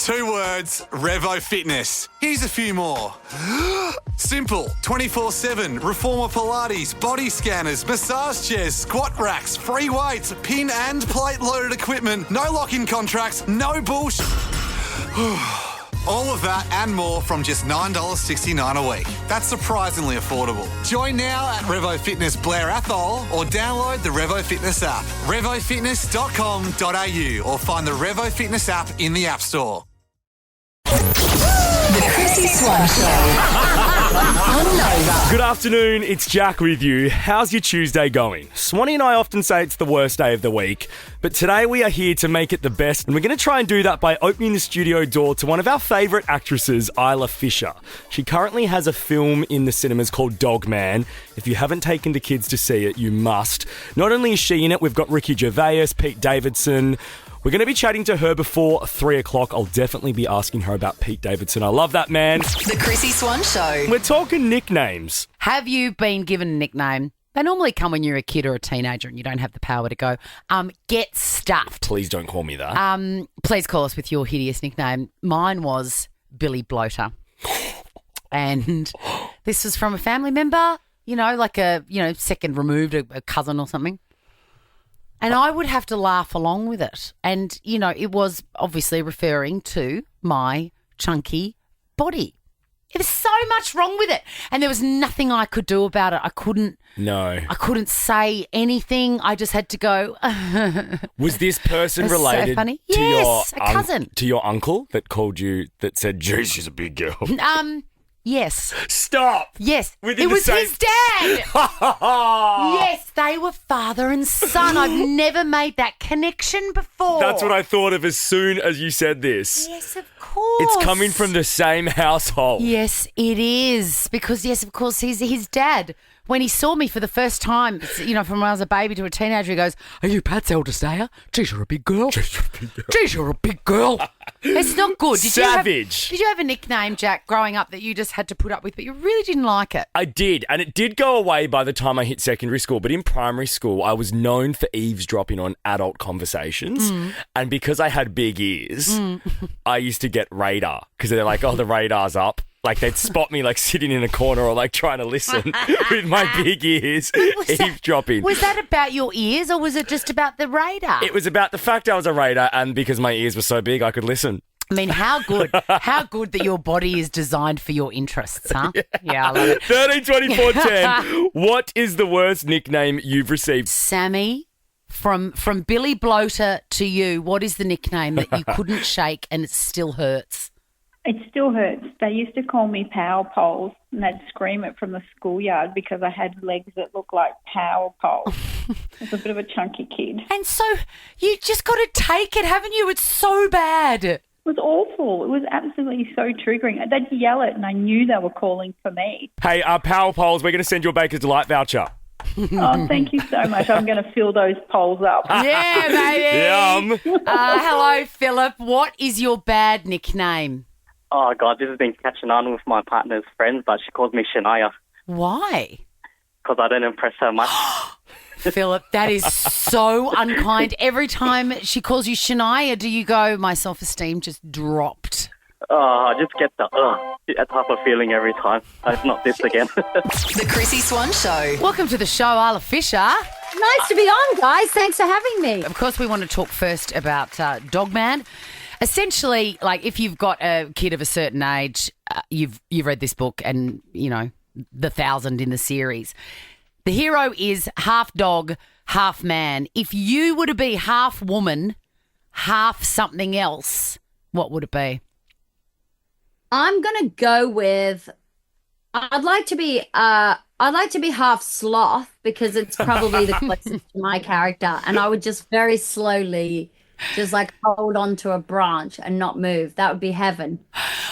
2 words, Revo Fitness. Here's a few more. Simple, 24/7, reformer Pilates, body scanners, massage chairs, squat racks, free weights, pin and plate loaded equipment, no lock-in contracts, no bullshit. All of that and more from just $9.69 a week. That's surprisingly affordable. Join now at Revo Fitness Blair Athol or download the Revo Fitness app. RevoFitness.com.au or find the Revo Fitness app in the App Store. The Chrissy Swan Show on Nova. Good afternoon, it's Jack with you. How's your Tuesday going? Swanee and I often say it's the worst day of the week, but today we are here to make it the best, and we're going to try and do that by opening the studio door to one of our favourite actresses, Isla Fisher. She currently has a film in the cinemas called Dog Man. If you haven't taken the kids to see it, you must. Not only is she in it, we've got Ricky Gervais, Pete Davidson. We're going to be chatting to her before 3 o'clock. I'll definitely be asking her about Pete Davidson. I love that man. The Chrissy Swan Show. We're talking nicknames. Have you been given a nickname? They normally come when you're a kid or a teenager and you don't have the power to go, get stuffed. Please don't call me that. Please call us with your hideous nickname. Mine was Billy Bloater. And this was from a family member, like a, second removed, a cousin or something. And I would have to laugh along with it. And, it was obviously referring to my chunky body. There was so much wrong with it. And there was nothing I could do about it. I couldn't say anything. I just had to go. Was this person related so funny. to Yes, your a cousin. To your uncle that called you, that said, geez, she's a big girl? Yes. Stop. Yes. Within it the was same- his dad. Yes, they were father and son. I've never made that connection before. That's what I thought of as soon as you said this. Yes, of course. It's coming from the same household. Yes, it is. Because, yes, of course, he's his dad. When he saw me for the first time, from when I was a baby to a teenager, he goes, "Are you Pat's eldest, are you? Geez, you're a big girl. Geez, you're a big girl." It's not good. Savage. Did you have a nickname, Jack, growing up that you just had to put up with, but you really didn't like it? I did, and it did go away by the time I hit secondary school. But in primary school, I was known for eavesdropping on adult conversations. And because I had big ears, I used to get radar, because they're like, oh, the radar's up. Like, they'd spot me, sitting in a corner or, trying to listen with my big ears, eavesdropping. Was that about your ears, or was it just about the radar? It was about the fact I was a radar, and because my ears were so big, I could listen. I mean, how good that your body is designed for your interests, huh? Yeah, I love it. 13, 24, 10. What is the worst nickname you've received? Sammy, from Billy Bloater to you, what is the nickname that you couldn't shake and it still hurts? It still hurts. They used to call me power poles, and they'd scream it from the schoolyard because I had legs that looked like power poles. I was a bit of a chunky kid. And so you just got to take it, haven't you? It's so bad. It was awful. It was absolutely so triggering. They'd yell it, and I knew they were calling for me. Hey, Power Poles, we're going to send you a Baker's Delight voucher. Oh, thank you so much. I'm going to fill those poles up. Yeah, baby. Yum. Hello, Philip. What is your bad nickname? Oh, God, this has been catching on with my partner's friends, but she calls me Shania Why? because I don't impress her much. Philip, that is so unkind. Every time she calls you Shania, do you go, my self-esteem just dropped? Oh, I just get that type of feeling every time. It's not this again. The Chrissy Swan Show. Welcome to the show, Isla Fisher. Nice to be on, guys. Thanks for having me. Of course, we want to talk first about Dog Man. Essentially, if you've got a kid of a certain age, you've read this book and, the 1,000 in the series. The hero is half dog, half man. If you were to be half woman, half something else, what would it be? I'm gonna go with. I'd like to be half sloth because it's probably the closest to my character, and I would just very slowly just hold on to a branch and not move. That would be heaven.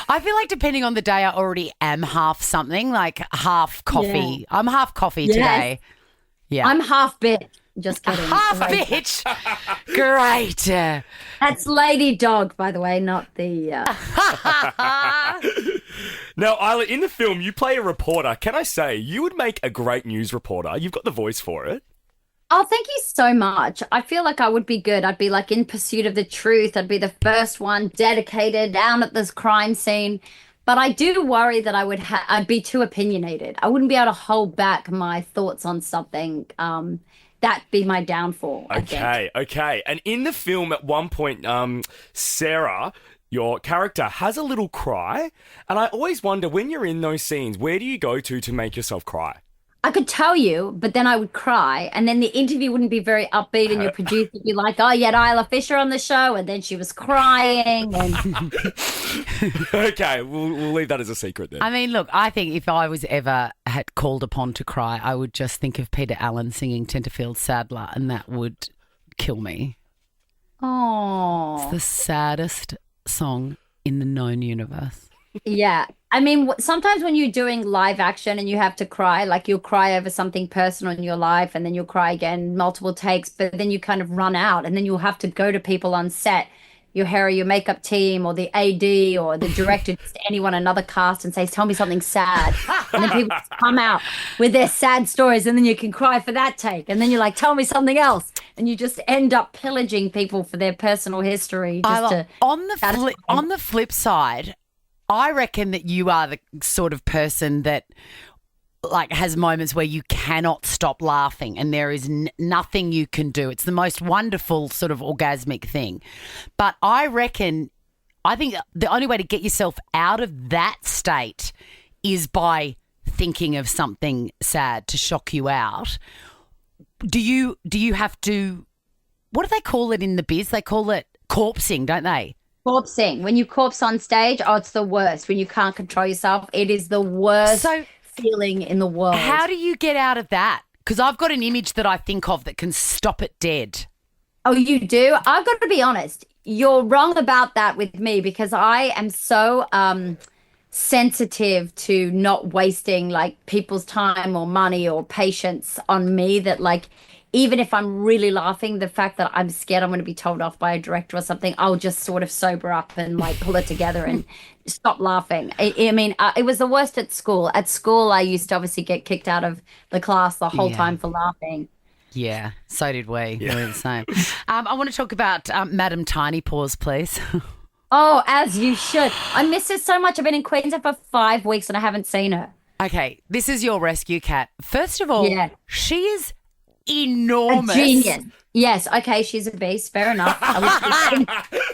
I feel like depending on the day, I already am half something, half coffee. Yeah. I'm half coffee today. Yeah. I'm half bitch. Just kidding. Half bitch. Great. That's Lady Dog, by the way, not the... Now, Isla, in the film, you play a reporter. Can I say, you would make a great news reporter. You've got the voice for it. Oh, thank you so much. I feel like I would be good. I'd be like in pursuit of the truth. I'd be the first one dedicated down at this crime scene. But I do worry that I'd be too opinionated. I wouldn't be able to hold back my thoughts on something. That'd be my downfall, I think. Okay. And in the film, at one point, Sarah, your character, has a little cry. And I always wonder, when you're in those scenes, where do you go to make yourself cry? I could tell you, but then I would cry, and then the interview wouldn't be very upbeat, and your producer would be like, "Oh, you had Isla Fisher on the show," and then she was crying. And Okay, we'll leave that as a secret then. I mean, look, I think if I was ever had called upon to cry, I would just think of Peter Allen singing Tenterfield Sadler, and that would kill me. oh, It's the saddest song in the known universe. yeah. I mean, sometimes when you're doing live action and you have to cry, like you'll cry over something personal in your life, and then you'll cry again, multiple takes, but then you kind of run out, and then you'll have to go to people on set, your hair or your makeup team or the AD or the director, just anyone, another cast, and say, "Tell me something sad." And then people just come out with their sad stories, and then you can cry for that take. And then you're like, "Tell me something else." And you just end up pillaging people for their personal history. On the flip side, I reckon that you are the sort of person that like has moments where you cannot stop laughing and there is nothing you can do. It's the most wonderful sort of orgasmic thing. But I think the only way to get yourself out of that state is by thinking of something sad to shock you out. Do you have to, what do they call it in the biz? They call it corpsing, don't they? Corpsing. When you corpse on stage, it's the worst. When you can't control yourself, it is the worst feeling in the world. How do you get out of that? Because I've got an image that I think of that can stop it dead. Oh, you do? I've got to be honest. You're wrong about that with me, because I am so sensitive to not wasting like people's time or money or patience on me, that like, even if I'm really laughing, the fact that I'm scared I'm going to be told off by a director or something, I'll just sort of sober up and like pull it together and stop laughing. I mean, it was the worst at school. At school, I used to obviously get kicked out of the class the whole time for laughing. Yeah, so did we. Yeah. We were the same. I want to talk about Madam Tiny Paws, please. Oh, as you should. I miss her so much. I've been in Queensland for 5 weeks and I haven't seen her. Okay, this is your rescue cat. First of all, she is enormous. A genius. Yes, okay, she's a beast. Fair enough.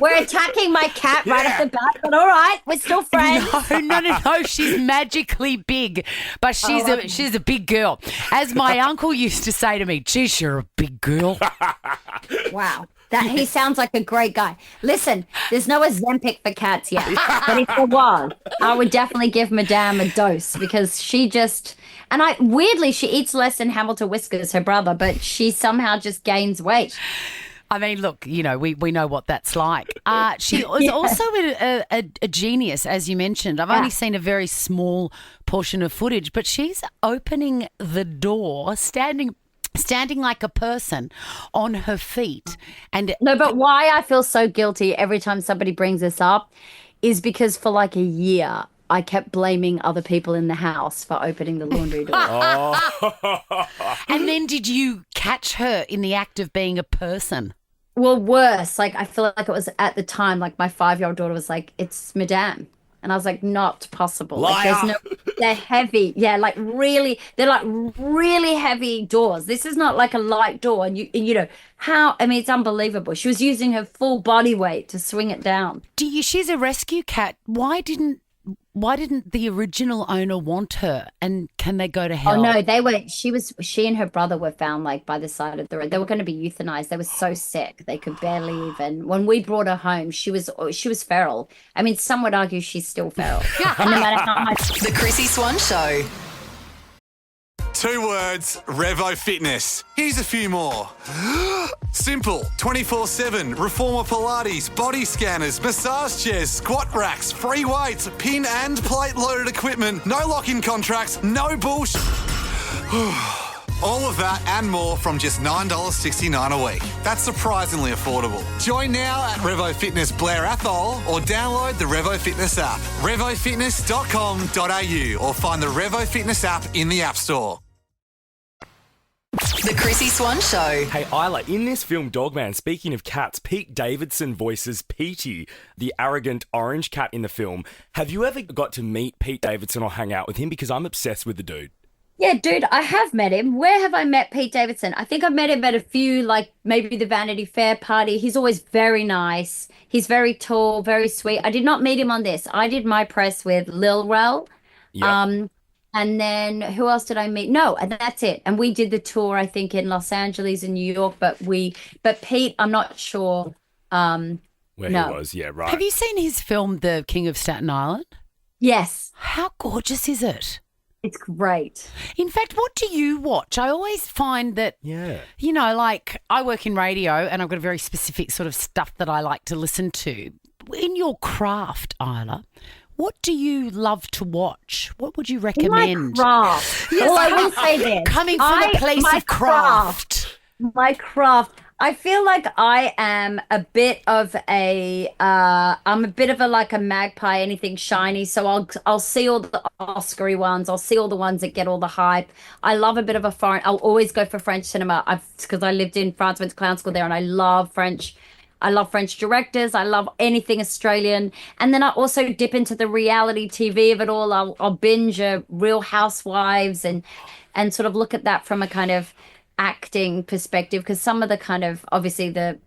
We're attacking my cat right off the bat, but all right, we're still friends. No. She's magically big, but she's a big girl. As my uncle used to say to me, "Geez, you're a big girl." Wow. He sounds like a great guy. Listen, there's no Ozempic for cats yet, but if there was, I would definitely give Madame a dose, because she just, and weirdly, she eats less than Hamilton Whiskers, her brother, but she somehow just gains weight. I mean, look, we know what that's like. She was also a genius, as you mentioned. I've only seen a very small portion of footage, but she's opening the door, standing like a person on her feet. And no, but why I feel so guilty every time somebody brings this up is because for like a year I kept blaming other people in the house for opening the laundry door. And then did you catch her in the act of being a person? Well, worse. Like, I feel like it was at the time, like my 5-year-old daughter was like, "It's Madame." And I was like, "Not possible." Like, they're heavy. Yeah, like they're like really heavy doors. This is not like a light door. And you know, it's unbelievable. She was using her full body weight to swing it down. She's a rescue cat. Why didn't the original owner want her? And can they go to hell? Oh no, she and her brother were found like by the side of the road. They were going to be euthanized. They were so sick they could barely even. When we brought her home, she was feral. I mean, some would argue she's still feral. And no matter how much. The Chrissy Swan Show. 2 words, Revo Fitness. Here's a few more. Simple, 24/7, reformer Pilates, body scanners, massage chairs, squat racks, free weights, pin and plate loaded equipment, no lock-in contracts, no bullshit. All of that and more from just $9.69 a week. That's surprisingly affordable. Join now at Revo Fitness Blair Athol or download the Revo Fitness app. RevoFitness.com.au or find the Revo Fitness app in the App Store. The Chrissy Swan Show. Hey, Isla, in this film Dogman, speaking of cats, Pete Davidson voices Petey, the arrogant orange cat in the film. Have you ever got to meet Pete Davidson or hang out with him? Because I'm obsessed with the dude. Yeah, dude, I have met him. Where have I met Pete Davidson? I think I've met him at a few, like maybe the Vanity Fair party. He's always very nice. He's very tall, very sweet. I did not meet him on this. I did my press with Lil Rel. Yep. And then who else did I meet? No, and that's it. And we did the tour, I think, in Los Angeles and New York. But Pete, I'm not sure. Where he no. was, yeah, right. Have you seen his film, The King of Staten Island? Yes, How gorgeous is it? it's great. In fact, what do you watch? I always find that, Yeah. you know, like I work in radio and I've got a very specific sort of stuff that I like to listen to. In your craft, Isla, what do you love to watch? What would you In my recommend? craft. Well, I will say this. Coming from a place my of craft. My craft. I feel like I am a bit of I'm a bit of a like a magpie, anything shiny. So I'll see all the Oscar-y ones. I'll see all the ones that get all the hype. I love a bit of a foreign. I'll always go for French cinema. Because I lived in France, went to clown school there, and I love French. I love French directors. I love anything Australian. And then I also dip into the reality TV of it all. I'll binge Real Housewives and sort of look at that from a kind of acting perspective, because some of the kind of obviously the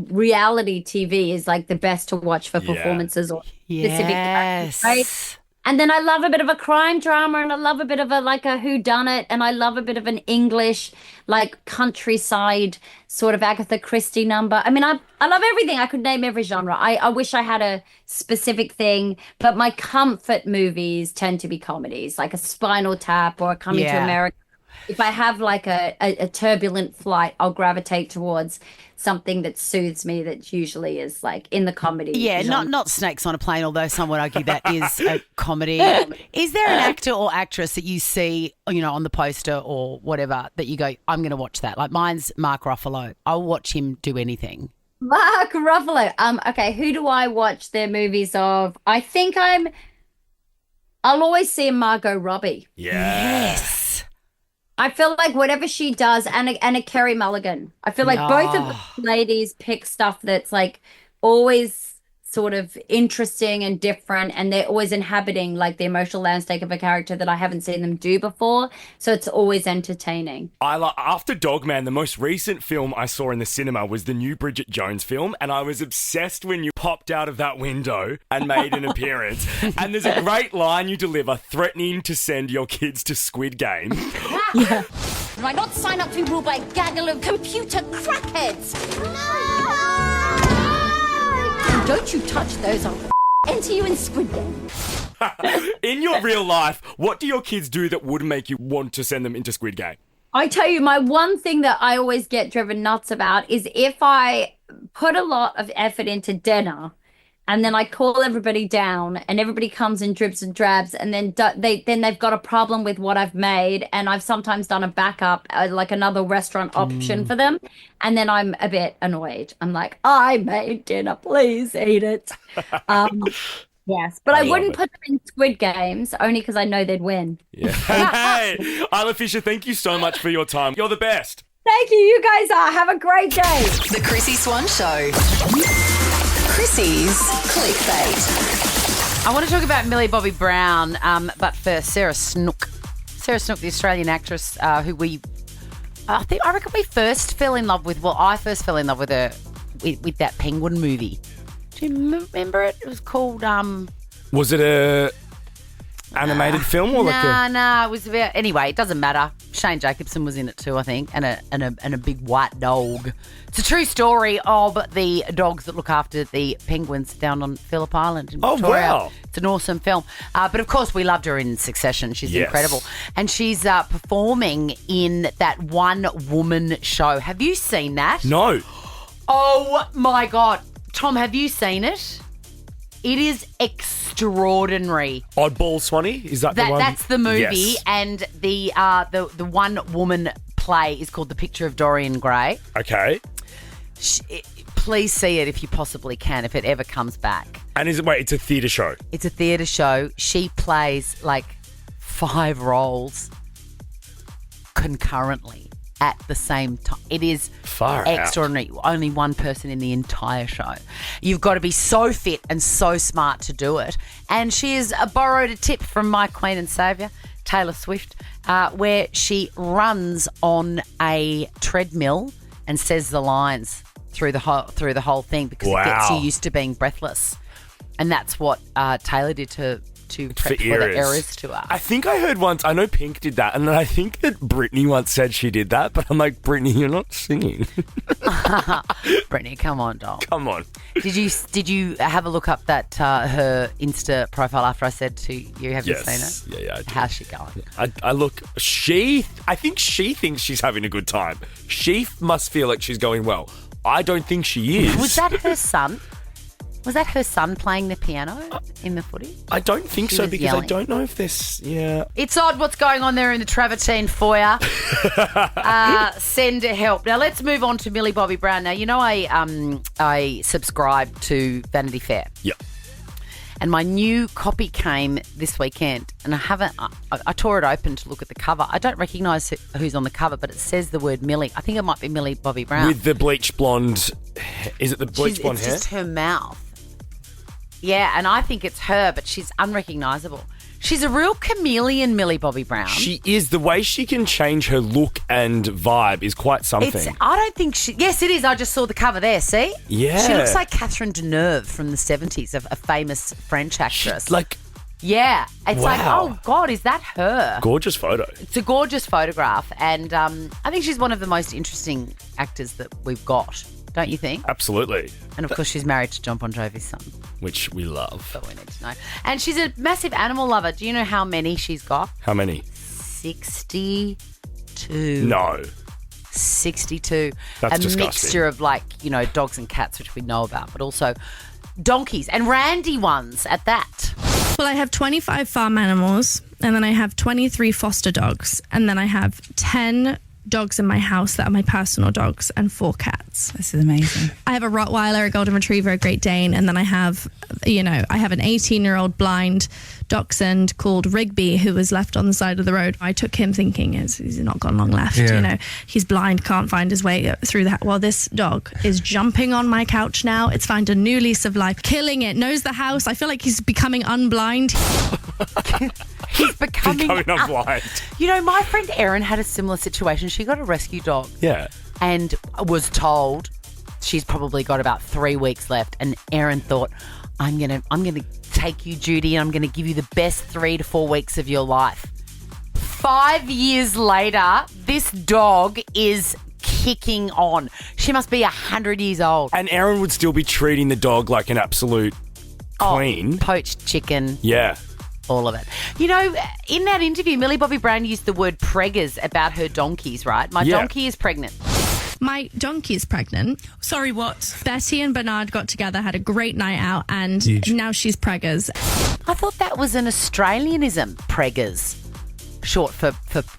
reality TV is like the best to watch for performances or specific characters, right? And then I love a bit of a crime drama, and I love a bit of a like a whodunit, and I love a bit of an English like countryside sort of Agatha Christie number. I mean, I love everything. I could name every genre. I wish I had a specific thing, but my comfort movies tend to be comedies, like a Spinal Tap or a Coming to America. If I have like a turbulent flight, I'll gravitate towards something that soothes me, that usually is like in the comedy. Yeah, genre. not Snakes on a Plane, although some would argue that is a comedy. Is there an actor or actress that you see, you know, on the poster or whatever that you go, I'm going to watch that? Like mine's Mark Ruffalo. I'll watch him do anything. Mark Ruffalo. Okay, who do I watch their movies of? I think I'll always see Margot Robbie. Yes. I feel like whatever she does, and a Kerry Mulligan. I feel like both of the ladies pick stuff that's like always sort of interesting and different, and they're always inhabiting like the emotional landscape of a character that I haven't seen them do before. So it's always entertaining. After Dogman, the most recent film I saw in the cinema was the new Bridget Jones film, and I was obsessed when you popped out of that window and made an appearance. And there's a great line you deliver threatening to send your kids to Squid Game. Yeah. Do I not sign up to be ruled by a gaggle of computer crackheads? Don't you touch those, I'll enter you in Squid Game. In your real life, what do your kids do that would make you want to send them into Squid Game? I tell you, my one thing that I always get driven nuts about is if I put a lot of effort into dinner and then I call everybody down and everybody comes in dribs and drabs, and then they've got a problem with what I've made, and I've sometimes done a backup, like another restaurant option for them, and then I'm a bit annoyed. I'm like, I made dinner, please eat it. Yes, but I wouldn't put them in Squid Games only because I know they'd win. Yeah. Hey, Isla Fisher, thank you so much for your time. You're the best. Thank you. You guys are. Have a great day. The Chrissy Swan Show. Chrissy's Clickbait. I want to talk about Millie Bobby Brown, but first, Sarah Snook. Sarah Snook, the Australian actress who I reckon we first fell in love with. Well, I first fell in love with her with that Penguin movie. Do you remember it? It was called Was it a animated film or Nah, it was about. Anyway, it doesn't matter. Shane Jacobson was in it too, I think, and a big white dog. It's a true story of the dogs that look after the penguins down on Phillip Island in Victoria. Oh, wow. It's an awesome film. But of course, we loved her in Succession. She's incredible. And she's performing in that one-woman show. Have you seen that? No. Oh, my God. Tom, have you seen it? It is extraordinary. Oddball Swanee? Is that the one? That's the movie, Yes. and the one woman play is called The Picture of Dorian Gray. Okay. Please see it if you possibly can, if it ever comes back. And it's a theatre show? It's a theatre show. She plays like 5 roles concurrently. at the same time. It is Far out. extraordinary. Only one person in the entire show. You've got to be so fit and so smart to do it. And she has borrowed a tip from my Queen and Saviour, Taylor Swift, where she runs on a treadmill and says the lines through the whole thing because it gets you used to being breathless. And that's what Taylor did to prep for the Eras tour. I think I heard once, I know Pink did that, and then I think that Britney once said she did that, but I'm like, Britney, you're not singing. Brittany, come on, doll. Come on. Did you have a look up that her Insta profile after I said to you, have you seen it? Yeah, I did. How's she going? I look, I think she thinks she's having a good time. She must feel like she's going well. I don't think she is. Was that her son? Was that her son playing the piano in the footy? I don't think She so was because yelling. I don't know if this. Yeah. It's odd what's going on there in the Travertine foyer. Send help. Now let's move on to Millie Bobby Brown. Now you know I subscribe to Vanity Fair. Yeah. And my new copy came this weekend, and I tore it open to look at the cover. I don't recognise who's on the cover, but it says the word Millie. I think it might be Millie Bobby Brown. With the bleach blonde. Is it the bleach blonde hair? It's just her mouth. Yeah, and I think it's her, but she's unrecognisable. She's a real chameleon, Millie Bobby Brown. She is. The way she can change her look and vibe is quite something. I don't think she... Yes, it is. I just saw the cover there, see? Yeah. She looks like Catherine Deneuve from the 70s, a famous French actress. Yeah. It's like, oh, God, is that her? Gorgeous photo. It's a gorgeous photograph, and I think she's one of the most interesting actors that we've got, don't you think? Absolutely. And, of course, she's married to John Bon Jovi's son. Which we love. But we need to know. And she's a massive animal lover. Do you know how many she's got? How many? 62. No. 62. That's a disgusting. Mixture of dogs and cats, which we know about, but also donkeys and randy ones at that. Well, I have 25 farm animals, and then I have 23 foster dogs, and then I have 10 dogs in my house that are my personal dogs and 4 cats. This is amazing. I have a Rottweiler, a Golden Retriever, a Great Dane, and then I have an 18-year-old blind dachshund called Rigby who was left on the side of the road. I took him thinking he's not got long left, he's blind, can't find his way through the house. Well, this dog is jumping on my couch now. It's found a new lease of life, killing it, knows the house. I feel like he's becoming unblind. He's becoming unblind. My friend Erin had a similar situation. She got a rescue dog. Yeah. And was told she's probably got about 3 weeks left. And Erin thought, I'm gonna take you, Judy, and I'm gonna give you the best 3 to 4 weeks of your life. 5 years later, this dog is kicking on. She must be 100 years old. And Erin would still be treating the dog like an absolute queen. Poached chicken. Yeah. All of it. In that interview, Millie Bobby Brown used the word preggers about her donkeys, right? My donkey is pregnant. My donkey is pregnant. Sorry, what? Betty and Bernard got together, had a great night out, and now she's preggers. I thought that was an Australianism, preggers. Short for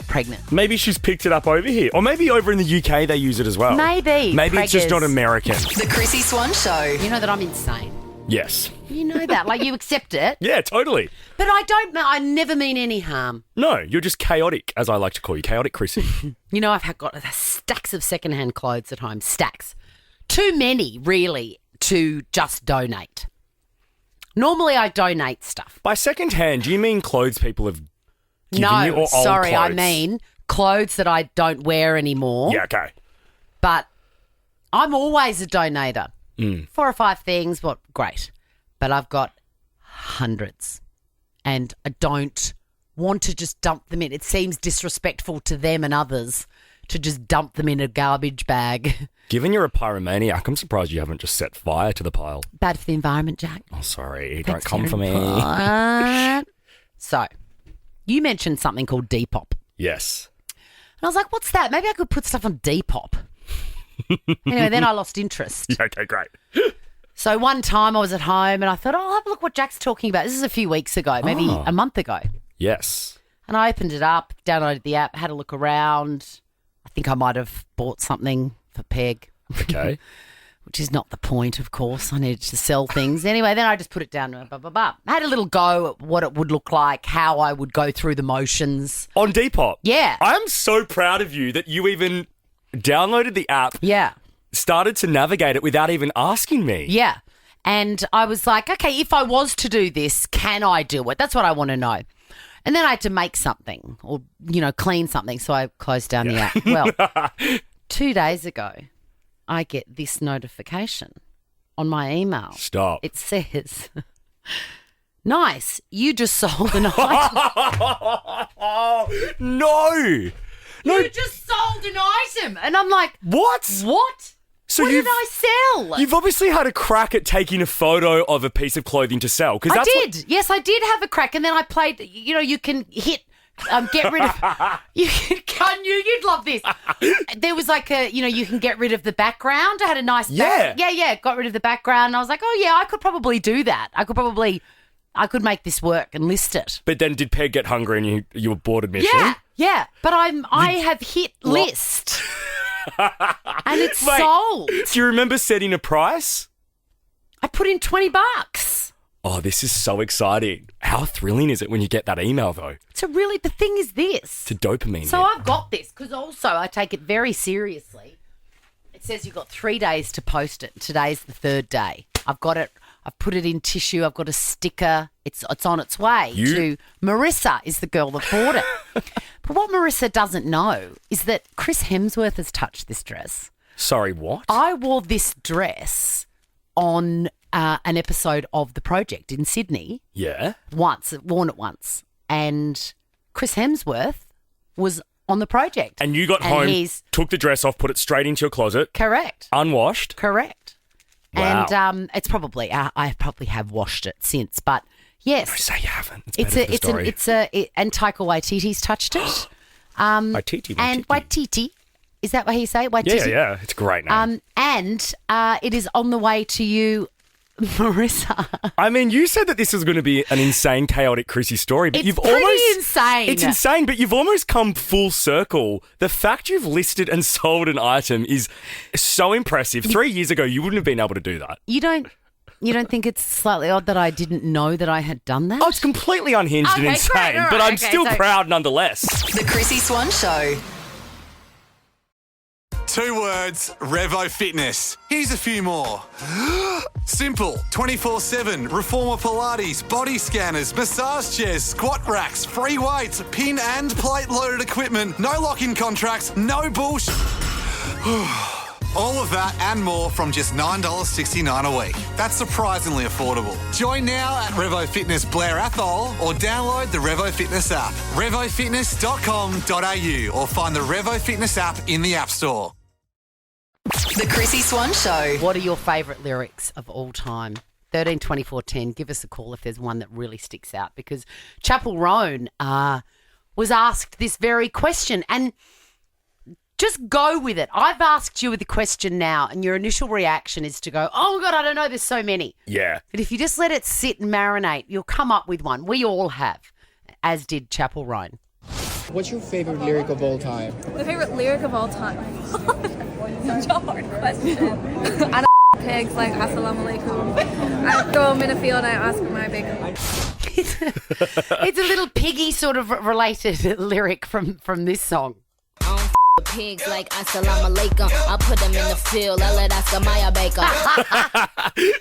pregnant. Maybe she's picked it up over here. Or maybe over in the UK they use it as well. Maybe. Maybe it's just not American. The Chrissy Swan Show. You know that I'm insane. Yes. You know that. You accept it. Yeah, totally. But I never mean any harm. No, you're just chaotic, as I like to call you. Chaotic Chrissy. I've got stacks of secondhand clothes at home. Stacks. Too many, really, to just donate. Normally I donate stuff. By secondhand, do you mean clothes people have given you or old sorry, clothes? I mean clothes that I don't wear anymore. Yeah, okay. But I'm always a donator. 4 or 5 things, great. But I've got hundreds. And I don't want to just dump them in. It seems disrespectful to them and others to just dump them in a garbage bag. Given you're a pyromaniac, I'm surprised you haven't just set fire to the pile. Bad for the environment, Jack. Oh, sorry. That's Don't come for me. So, you mentioned something called Depop. Yes. And I was like, what's that? Maybe I could put stuff on Depop. Anyway, then I lost interest. Yeah, okay, great. So one time I was at home and I thought, I'll have a look what Jack's talking about. This is a few weeks ago, maybe a month ago. Yes. And I opened it up, downloaded the app, had a look around. I think I might have bought something for Peg. Okay. which is not the point, of course. I needed to sell things. Anyway, then I just put it down to blah, blah, blah. I had a little go at what it would look like, how I would go through the motions. On Depop? Yeah. I'm so proud of you that you even downloaded the app, Yeah. started to navigate it without even asking me. Yeah. And I was like, okay, if I was to do this, can I do it? That's what I want to know. And then I had to make something or, clean something. So I closed down the app. Well, 2 days ago, I get this notification on my email. Stop. It says, nice, you just sold an item. No. You just sold an item. And I'm like, What? what? So what did I sell? You've obviously had a crack at taking a photo of a piece of clothing to sell. I did. Yes, I did have a crack. And then I played, you can hit, get rid of, I knew you'd love this. There was like you can get rid of the background. I had a nice got rid of the background. And I was like, oh yeah, I could probably do that. I could make this work and list it. But then did Peg get hungry and you were bored admission? Yeah. But I have hit list. And it's sold. Do you remember setting a price? I put in $20. Oh, this is so exciting. How thrilling is it when you get that email, though? The thing is this. It's a dopamine So hit. I've got this because also I take it very seriously. It says you've got 3 days to post it. Today's the third day. I've got it. I've put it in tissue. I've got a sticker. It's on its way to Marissa is the girl that bought it. But what Marissa doesn't know is that Chris Hemsworth has touched this dress. Sorry, what? I wore this dress on an episode of The Project in Sydney. Yeah. Worn it once. And Chris Hemsworth was on The Project. And you got home, took the dress off, put it straight into your closet. Correct. Unwashed. Correct. Wow. And it's probably I probably have washed it since, but yes, No, say you haven't. and Taika Waititi's touched it. Waititi, is that what he say? Waititi? Yeah, it's a great name. And it is on the way to you, Marissa. I mean, you said that this was going to be an insane, chaotic Chrissy story, but It's you've pretty almost insane. It's insane, but you've almost come full circle. The fact you've listed and sold an item is so impressive. 3 years ago, you wouldn't have been able to do that. You don't think it's slightly odd that I didn't know that I had done that? Oh, it's completely unhinged and Okay, insane, great, all right, but I'm okay, still so- proud nonetheless. The Chrissy Swan Show. 2 words, Revo Fitness. Here's a few more. Simple, 24/7, reformer Pilates, body scanners, massage chairs, squat racks, free weights, pin and plate loaded equipment, no lock-in contracts, no bullshit. All of that and more from just $9.69 a week. That's surprisingly affordable. Join now at Revo Fitness Blair Athol or download the Revo Fitness app. RevoFitness.com.au or find the Revo Fitness app in the App Store. The Chrissy Swan Show. What are your favourite lyrics of all time? 13 24 10. Give us a call if there's one that really sticks out, because Chapel Roan was asked this very question, and just go with it. I've asked you the question now, and your initial reaction is to go, oh my God, I don't know, there's so many. Yeah. But if you just let it sit and marinate, you'll come up with one. We all have, as did Chapel Roan. What's your favorite lyric of all time? My favorite lyric of all time? Such a hard question. I don't pigs like assalamu alaikum. I throw them in a field and I ask them my bacon. It's a little piggy sort of related lyric from this song. Pigs like assalamu alaikum. I put them in the field. I let Oscar Maya bacon.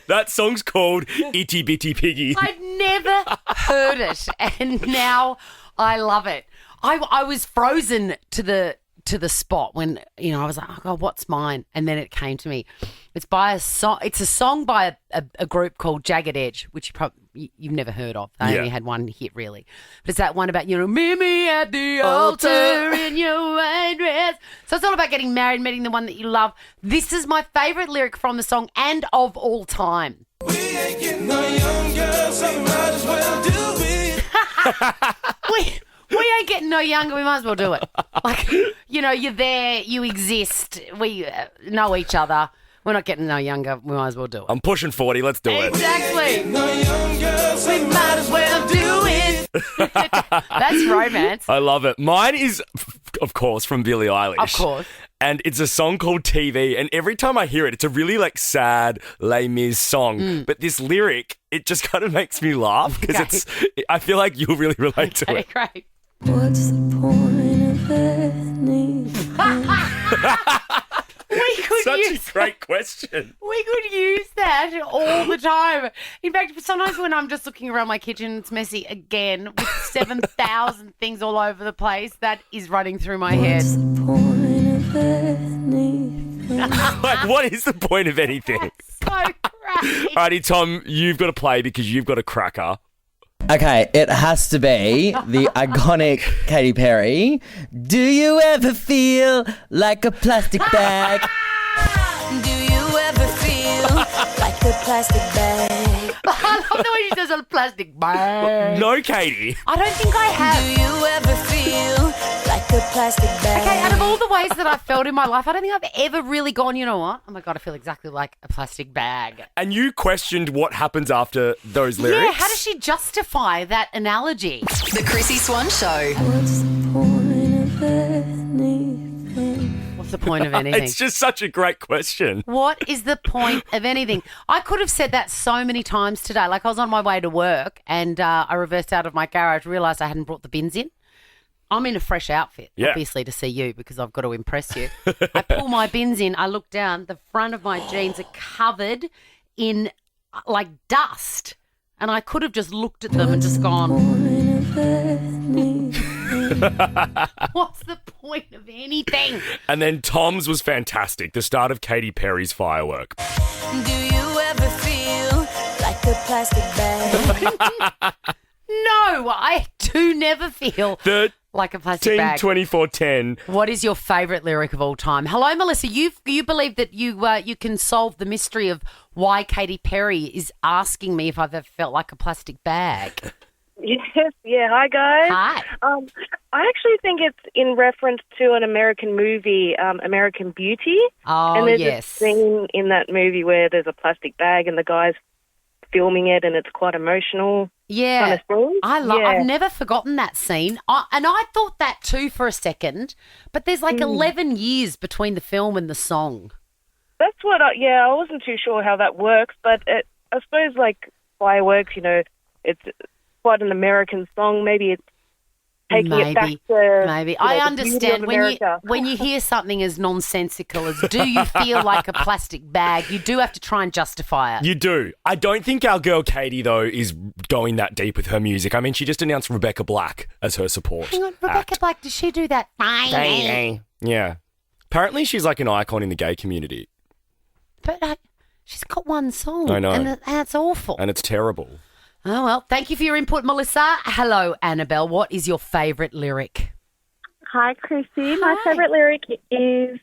That song's called Itty Bitty Piggy. I'd never heard it, and now I love it. I was frozen to the spot when I was like, oh God, what's mine? And then it came to me. It's by a song. It's a song by a group called Jagged Edge, which you've never heard of. They only had one hit really, but it's that one about meet me at the altar in your white dress. So it's all about getting married, meeting the one that you love. This is my favourite lyric from the song and of all time. We ain't getting no younger, so we might as well do it. We ain't getting no younger. We might as well do it. Like, you're there, you exist, we know each other. We're not getting no younger. We might as well do it. I'm pushing 40. Let's do it. Exactly. No younger, we might as well do it. That's romance. I love it. Mine is, of course, from Billie Eilish. Of course. and it's a song called TV. And every time I hear it, it's a really like sad Les Mis song. But this lyric, it just kind of makes me laugh because I feel like you'll really relate to it. Great. What's the point of anything? We could Such use a great question. We could use that all the time. In fact, sometimes when I'm just looking around my kitchen, it's messy again with 7,000 things all over the place. That is running through my head. What's the point of anything? Like, what is the point of anything? So great. Alrighty, Tom, you've got to play because you've got a cracker. Okay, it has to be the iconic Katy Perry. Do you ever feel like a plastic bag? Do you ever feel like a plastic bag? I love the way she says a plastic bag. No, Katie. I don't think I have. Do you ever feel like a plastic bag? Okay, out of all the ways that I've felt in my life, I don't think I've ever really gone, you know what? Oh my God, I feel exactly like a plastic bag. And you questioned what happens after those lyrics? Yeah, how does she justify that analogy? The Chrissy Swan Show. What's the point of anything? What's the point of anything? It's just such a great question. What is the point of anything? I could have said that so many times today. Like I was on my way to work and I reversed out of my garage, realised I hadn't brought the bins in. I'm in a fresh outfit, obviously, to see you because I've got to impress you. I pull my bins in. I look down. The front of my jeans are covered in like dust. And I could have just looked at them and just gone, what's the point of anything? And then Tom's was fantastic. The start of Katy Perry's firework. Do you ever feel like a plastic bag? No, I do never feel like a plastic Team bag. 2410. What is your favourite lyric of all time? Hello, Melissa. You believe that you can solve the mystery of why Katy Perry is asking me if I've ever felt like a plastic bag. Yes, yeah. Hi, guys. Hi. I actually think it's in reference to an American movie, American Beauty. Oh, and there's yes. a scene in that movie where there's a plastic bag and the guy's filming it and it's quite emotional. Yeah, kind of thing. I've never forgotten that scene. And I thought that too for a second, but there's like 11 years between the film and the song. That's what I wasn't too sure how that works, but I suppose like fireworks, it's quite an American song. Maybe it's taking it back to maybe. I understand when you hear something as nonsensical as "Do you feel like a plastic bag?" You do have to try and justify it. You do. I don't think our girl Katie, though, is going that deep with her music. I mean, she just announced Rebecca Black as her support. Hang on, Rebecca Black, does she do that? Yeah. Apparently she's like an icon in the gay community. But she's got one song. I know. And that's awful. And it's terrible. Oh, well, thank you for your input, Melissa. Hello, Annabelle. What is your favourite lyric? Hi, Chrissy. My favourite lyric is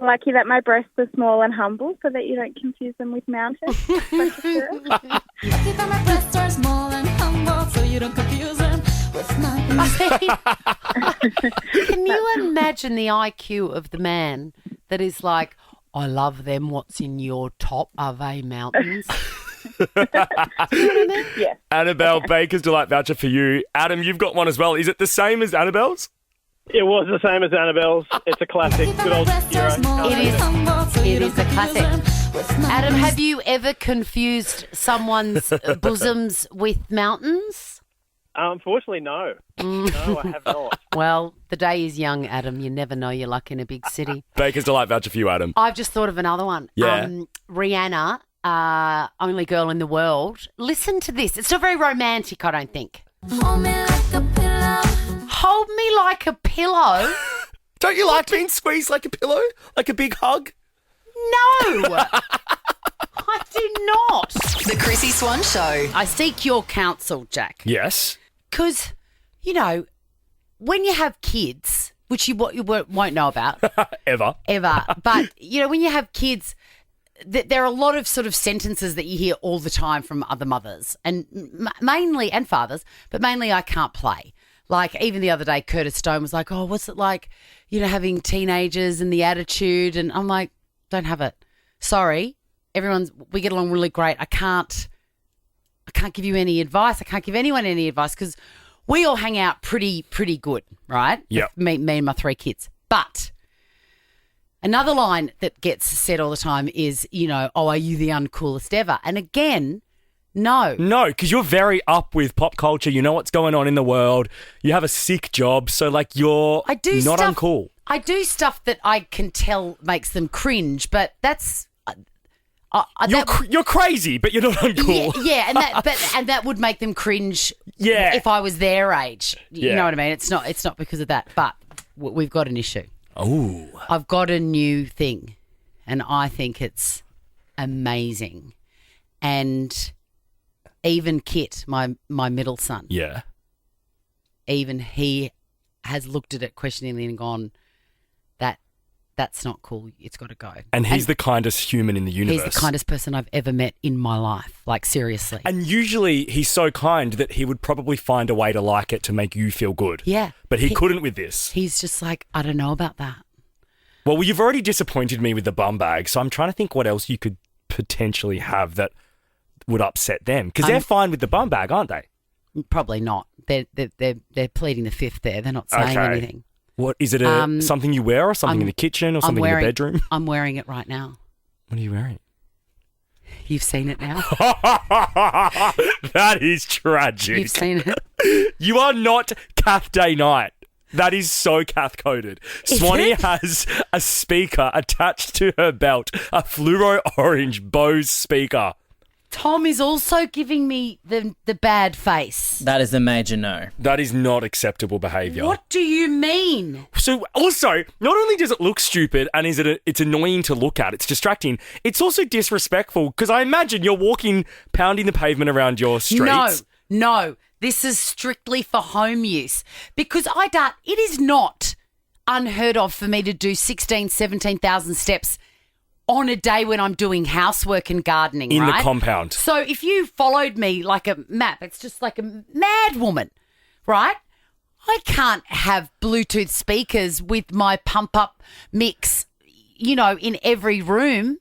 lucky that my breasts are small and humble so that you don't confuse them with mountains. Lucky that my breasts are small and humble so you don't confuse them with mountains. Can you imagine the IQ of the man that is like, I love them, what's in your top are they mountains? Yeah. Annabelle, Baker's Delight voucher for you. Adam, you've got one as well. Is it the same as Annabelle's? It was the same as Annabelle's. It's a classic. Good old hero. It is a classic. Adam, have you ever confused someone's bosoms with mountains? Unfortunately, no. No, I have not. Well, the day is young, Adam. You never know your luck in a big city. Baker's Delight voucher for you, Adam. I've just thought of another one. Yeah. Rihanna, Only Girl in the World. Listen to this. It's not very romantic, I don't think. Hold me like a pillow. Hold me like a pillow? Don't you like being squeezed like a pillow? Like a big hug? No. I do not. The Chrissy Swan Show. I seek your counsel, Jack. Yes. Because, when you have kids, which you won't know about. Ever. But, when you have kids, there are a lot of sort of sentences that you hear all the time from other mothers and mainly, and fathers, but mainly I can't play. Like even the other day, Curtis Stone was like, oh, what's it like, having teenagers and the attitude? And I'm like, don't have it. Sorry. We get along really great. I can't give you any advice. I can't give anyone any advice because we all hang out pretty good, right? Yep. Me and my 3 kids. But Another line that gets said all the time is, oh, are you the uncoolest ever? And again, no. No, because you're very up with pop culture. You know what's going on in the world. You have a sick job, so you're not uncool. I do stuff that I can tell makes them cringe, but that's... You're crazy, but you're not uncool. Yeah, and that would make them cringe. Yeah. If I was their age, you Yeah. know what I mean. It's not because of that, but we've got an issue. Oh, I've got a new thing, and I think it's amazing. And even Kit, my middle son, yeah, even he has looked at it questioningly and gone, that's not cool. It's got to go. And he's the kindest human in the universe. He's the kindest person I've ever met in my life. Like, seriously. And usually he's so kind that he would probably find a way to like it to make you feel good. Yeah. But he couldn't with this. He's just like, I don't know about that. Well, you've already disappointed me with the bum bag, so I'm trying to think what else you could potentially have that would upset them. Because they're fine with the bum bag, aren't they? Probably not. They're pleading the fifth there. They're not saying anything. What is it? Something you wear, or something in the kitchen, or something in the bedroom? I'm wearing it right now. What are you wearing? You've seen it now. That is tragic. You've seen it. You are not Kath Day Night. That is so Kath coded. Swanee has a speaker attached to her belt, a fluoro orange Bose speaker. Tom is also giving me the bad face. That is a major no. That is not acceptable behaviour. What do you mean? So also, not only does it look stupid and it's annoying to look at, it's distracting, it's also disrespectful because I imagine you're walking, pounding the pavement around your streets. No. This is strictly for home use because it is not unheard of for me to do 16,000, 17,000 steps on a day when I'm doing housework and gardening, in right? the compound. So if you followed me like a map, it's just like a mad woman, right? I can't have Bluetooth speakers with my pump-up mix, in every room.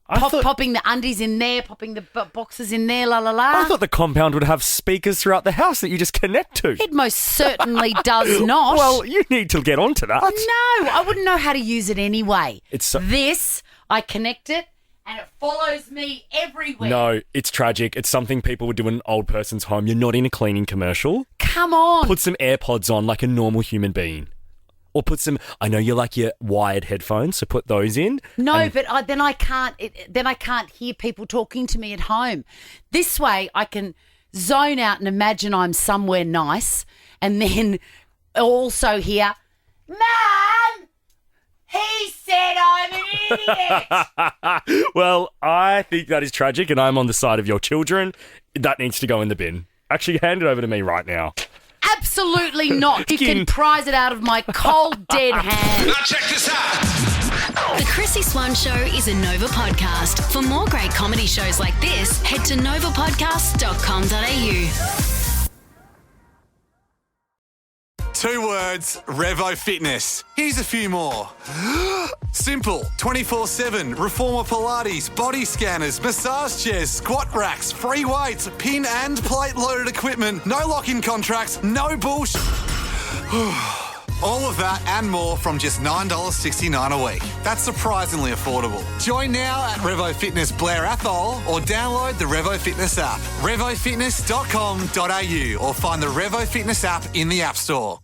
Popping the undies in there, popping the boxes in there, la la la. I thought the compound would have speakers throughout the house that you just connect to. It most certainly does not. Well, you need to get onto that. No, I wouldn't know how to use it anyway. This, I connect it and it follows me everywhere. No, it's tragic. It's something people would do in an old person's home. You're not in a cleaning commercial. Come on. Put some AirPods on like a normal human being. Or put some, I know you like your wired headphones, so put those in. No, but then I can't hear people talking to me at home. This way I can zone out and imagine I'm somewhere nice and then also hear, Mum, he said I'm an idiot. Well, I think that is tragic and I'm on the side of your children. That needs to go in the bin. Actually, hand it over to me right now. Absolutely not. You can prize it out of my cold, dead hand. Now check this out. The Chrissy Swan Show is a Nova podcast. For more great comedy shows like this, head to novapodcast.com.au. 2 words, Revo Fitness. Here's a few more. Simple, 24/7, reformer Pilates, body scanners, massage chairs, squat racks, free weights, pin and plate loaded equipment, no lock-in contracts, no bullshit. All of that and more from just $9.69 a week. That's surprisingly affordable. Join now at Revo Fitness Blair Athol or download the Revo Fitness app. RevoFitness.com.au or find the Revo Fitness app in the App Store.